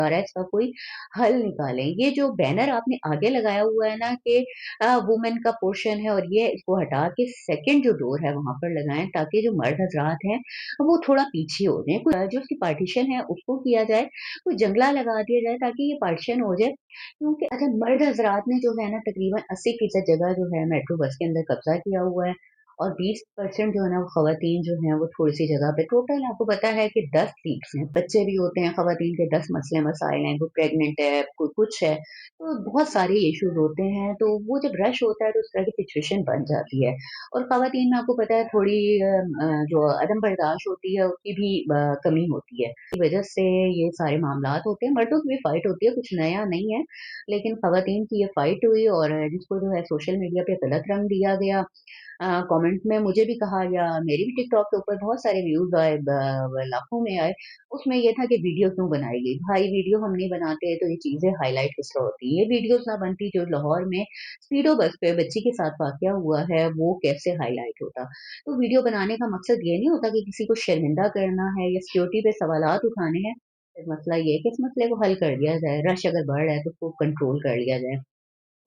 रहा है, इसका कोई हल निकालें। ये जो बैनर आपने आगे लगाया हुआ है ना कि वुमेन का पोर्शन है और ये इसको हटा के सेकंड जो डोर है वहाँ पर लगाएँ ताकि जो मर्द हज़रात हैं वो थोड़ा पीछे हो जाएँ। जो उसकी पार्टीशन है उसको किया जाए, कोई जंगला लगा दिया जाए ताकि ये पार्टीशन हो जाए। क्योंकि अच्छा मर्द हज़रात ने जो है ना तकरीबन 80% जगह जो है मेट्रो बस के अंदर कब्ज़ा किया हुआ है और 20% जो है ना वो ख़वातीन जो हैं वो थोड़ी-सी जगह पे टोटल आपको पता है कि 10 सीट्स हैं। बच्चे भी होते हैं, ख़वातीन के 10 मसले मसाइल हैं, कोई प्रेग्नेंट है, कोई कुछ है, तो बहुत सारे इश्यूज़ होते हैं। तो वो जब रश होता है तो उस तरह की सिचुएशन बन जाती है और ख़वातीन में आपको पता है थोड़ी जो अदम बर्दाश्त होती है उसकी भी कमी होती है। की वजह से ये सारे मामलात होते हैं। मर्दों की भी फाइट होती है, कुछ नया नहीं है, लेकिन ख़वातीन की ये फाइट हुई और जिसको जो है सोशल मीडिया पे गलत रंग दिया गया। कमेंट में मुझे भी कहा गया, मेरे भी टिकटॉक के ऊपर बहुत सारे व्यूज़ आए, लाखों में आए। उसमें ये था कि वीडियो क्यों बनाई गई? भाई वीडियो हम नहीं बनाते तो ये चीज़ें हाइलाइट किस तरह होती? ये वीडियोज़ ना बनती जो लाहौर में स्पीडो बस पे बच्ची के साथ वाक़या हुआ है, वो कैसे हाइलाइट होता? तो वीडियो बनाने का मकसद ये नहीं होता कि किसी को शर्मिंदा करना है या सिक्योरिटी पे सवालात उठाने हैं। मसला ये है कि इस मसले को हल कर दिया जाए, रश अगर बढ़ रहा है तो उसको कंट्रोल कर लिया जाए।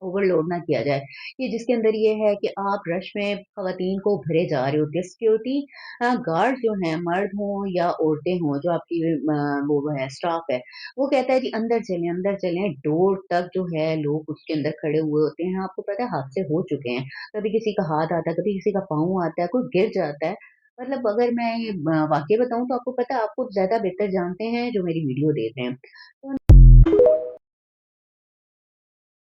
ओवरलोड ना किया जाए। ये जिसके अंदर ये है कि आप रश में ख़वातीन को भरे जा रहे होते हैं। सिक्योरिटी गार्ड जो हैं, मर्द हों या औरतें हों, जो आपकी वो है स्टाफ है, वो कहता है जी अंदर चलें, डोर तक जो है लोग उसके अंदर खड़े हुए होते हैं। आपको पता है हादसे हो चुके हैं। कभी किसी का हाथ आता है, कभी किसी का पाँव आता है, कोई गिर जाता है। मतलब अगर मैं ये वाक़ई बताऊँ तो आपको पता है, आपको ज़्यादा बेहतर जानते हैं जो मेरी वीडियो देख रहे हैं। तो